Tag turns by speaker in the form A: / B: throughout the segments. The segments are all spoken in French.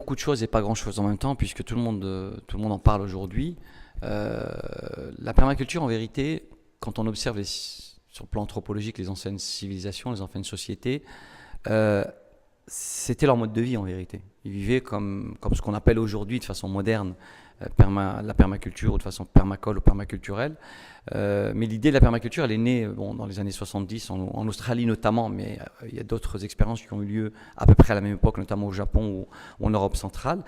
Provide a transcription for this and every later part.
A: beaucoup de choses et pas grand-chose en même temps, puisque tout le monde en parle aujourd'hui. La permaculture, en vérité, quand on observe sur le plan anthropologique les anciennes civilisations, les anciennes sociétés, euh, c'était leur mode de vie en vérité. Ils vivaient comme ce qu'on appelle aujourd'hui de façon moderne la permaculture ou de façon permacole ou permaculturelle. Mais l'idée de la permaculture, elle est née dans les années 70 en Australie notamment, mais il y a d'autres expériences qui ont eu lieu à peu près à la même époque, notamment au Japon ou en Europe centrale,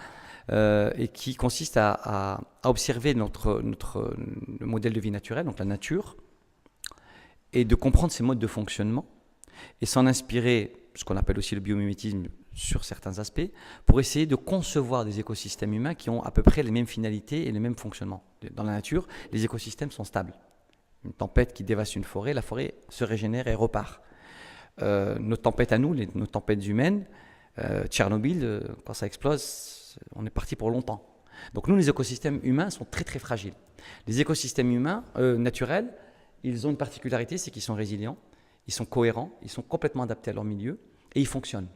A: et qui consiste à observer le modèle de vie naturel, donc la nature, et de comprendre ses modes de fonctionnement, et s'en inspirer, ce qu'on appelle aussi le biomimétisme sur certains aspects, pour essayer de concevoir des écosystèmes humains qui ont à peu près les mêmes finalités et les mêmes fonctionnements. Dans la nature, les écosystèmes sont stables. Une tempête qui dévaste une forêt, la forêt se régénère et repart. Nos tempêtes à nous, nos tempêtes humaines, Tchernobyl, quand ça explose, on est parti pour longtemps. Donc nous, les écosystèmes humains sont très très fragiles. Les écosystèmes humains, naturels, ils ont une particularité, c'est qu'ils sont résilients, ils sont cohérents, ils sont complètement adaptés à leur milieu et ils fonctionnent.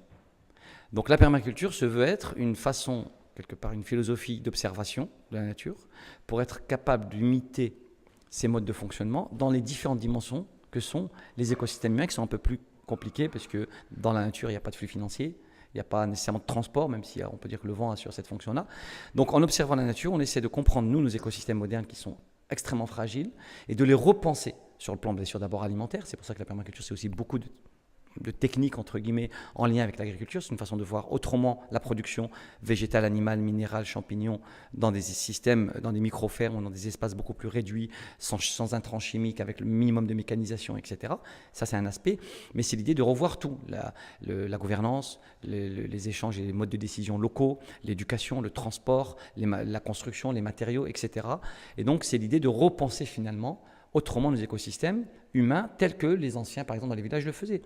A: Donc la permaculture se veut être une façon, quelque part une philosophie d'observation de la nature pour être capable d'imiter ces modes de fonctionnement dans les différentes dimensions que sont les écosystèmes humains qui sont un peu plus compliqués parce que dans la nature il n'y a pas de flux financier, il n'y a pas nécessairement de transport, même si on peut dire que le vent assure cette fonction-là. Donc en observant la nature, on essaie de comprendre nos écosystèmes modernes qui sont extrêmement fragiles et de les repenser sur le plan bien sûr d'abord alimentaire. C'est pour ça que la permaculture c'est aussi beaucoup de techniques entre guillemets en lien avec l'agriculture. C'est une façon de voir autrement la production végétale, animale, minérale, champignons dans des systèmes, dans des micro-fermes, dans des espaces beaucoup plus réduits, sans intrants chimiques, avec le minimum de mécanisation, etc. Ça c'est un aspect, mais c'est l'idée de revoir tout, la gouvernance, les échanges et les modes de décision locaux, l'éducation, le transport, la construction, les matériaux, etc. Et donc c'est l'idée de repenser finalement autrement nos écosystèmes humains tels que les anciens, par exemple, dans les villages le faisaient.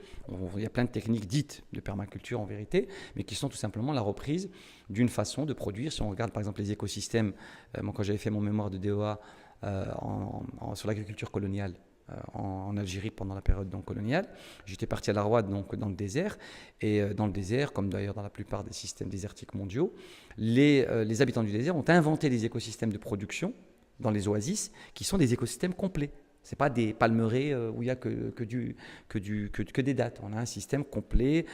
A: Il y a plein de techniques dites de permaculture en vérité, mais qui sont tout simplement la reprise d'une façon de produire. Si on regarde par exemple les écosystèmes, moi quand j'avais fait mon mémoire de DEA sur l'agriculture coloniale, en Algérie pendant la période donc, coloniale. J'étais parti à la Roide, donc dans le désert, et dans le désert, comme d'ailleurs dans la plupart des systèmes désertiques mondiaux, les habitants du désert ont inventé des écosystèmes de production dans les oasis qui sont des écosystèmes complets. Ce n'est pas des palmeraies où il n'y a que des dattes. On a un système complet,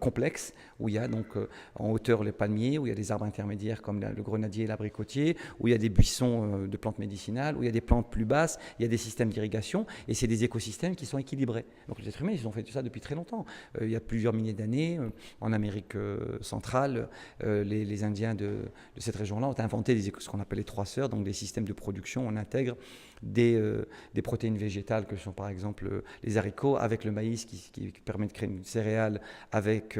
A: complexe, où il y a donc en hauteur les palmiers, où il y a des arbres intermédiaires comme le grenadier et l'abricotier, où il y a des buissons de plantes médicinales, où il y a des plantes plus basses, il y a des systèmes d'irrigation, et c'est des écosystèmes qui sont équilibrés. Donc les êtres humains, ils ont fait tout ça depuis très longtemps. Il y a plusieurs milliers d'années, en Amérique centrale, les Indiens de cette région-là ont inventé ce qu'on appelle les trois sœurs, donc des systèmes de production. On intègre des protéines végétales que sont par exemple les haricots avec le maïs qui permet de créer une céréale avec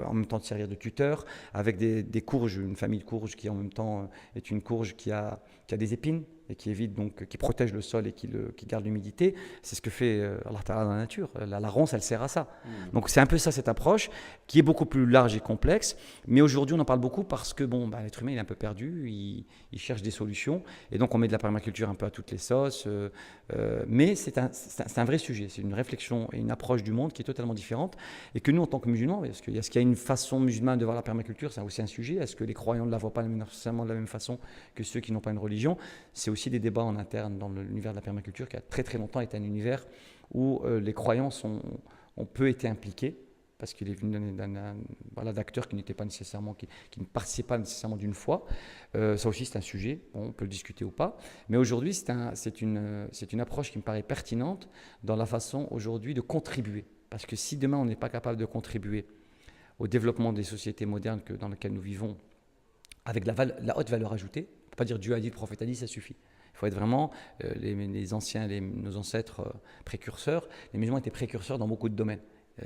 A: en même temps de servir de tuteur, avec des courges, une famille de courges qui en même temps est une courge qui a des épines et qui évite donc, qui protège le sol et qui garde l'humidité. C'est ce que fait Allah Ta'ala dans la nature. La ronce, elle sert à ça. Donc c'est un peu ça cette approche qui est beaucoup plus large et complexe. Mais aujourd'hui, on en parle beaucoup parce que l'être humain il est un peu perdu, il cherche des solutions et donc on met de la permaculture un peu à toutes les sauces. Mais c'est un vrai sujet. C'est une réflexion et une approche du monde qui est totalement différente et que nous, en tant que musulmans, est-ce qu'il y a une façon musulmane de voir la permaculture? C'est aussi un sujet. Est-ce que les croyants ne la voient pas nécessairement de la même façon que ceux qui n'ont pas une religion? C'est aussi des débats en interne dans l'univers de la permaculture qui a très très longtemps été un univers où les croyants ont peu été impliqués parce qu'il est venu d'acteurs qui n'étaient pas nécessairement, qui ne participaient pas nécessairement d'une foi. Ça aussi c'est un sujet, on peut le discuter ou pas, mais aujourd'hui c'est une approche qui me paraît pertinente dans la façon aujourd'hui de contribuer. Parce que si demain on n'est pas capable de contribuer au développement des sociétés modernes dans lesquelles nous vivons avec la haute valeur ajoutée, pas dire Dieu a dit, le prophète a dit, ça suffit. Il faut être vraiment, les anciens, nos ancêtres précurseurs, les musulmans étaient précurseurs dans beaucoup de domaines.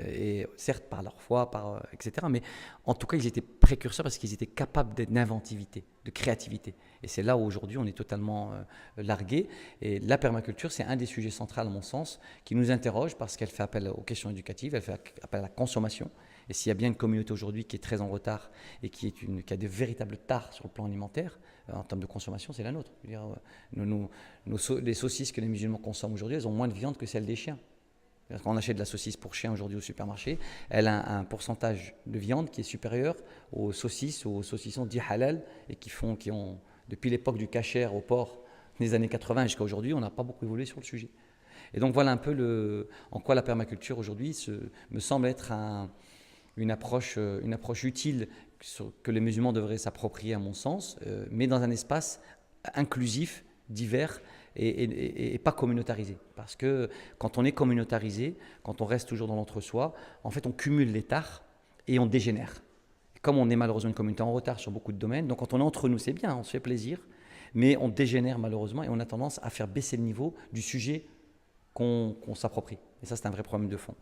A: Et certes par leur foi, etc. Mais en tout cas, ils étaient précurseurs parce qu'ils étaient capables d'inventivité, de créativité. Et c'est là où aujourd'hui on est totalement largué. Et la permaculture, c'est un des sujets centraux à mon sens, qui nous interroge parce qu'elle fait appel aux questions éducatives, elle fait appel à la consommation. Et s'il y a bien une communauté aujourd'hui qui est très en retard et qui a de véritables tares sur le plan alimentaire, en termes de consommation, c'est la nôtre. Je veux dire, les saucisses que les musulmans consomment aujourd'hui, elles ont moins de viande que celles des chiens. Quand on achète de la saucisse pour chien aujourd'hui au supermarché, elle a un pourcentage de viande qui est supérieur aux saucisses ou aux saucissons dits halal et qui ont, depuis l'époque du kasher au porc, des années 80 jusqu'à aujourd'hui, on n'a pas beaucoup évolué sur le sujet. Et donc voilà un peu en quoi la permaculture aujourd'hui me semble être une approche utile que les musulmans devraient s'approprier à mon sens, mais dans un espace inclusif, divers et pas communautarisé. Parce que quand on est communautarisé, quand on reste toujours dans l'entre-soi, en fait on cumule les tares et on dégénère. Comme on est malheureusement une communauté en retard sur beaucoup de domaines, donc quand on est entre nous c'est bien, on se fait plaisir, mais on dégénère malheureusement et on a tendance à faire baisser le niveau du sujet qu'on s'approprie. Et ça c'est un vrai problème de fond.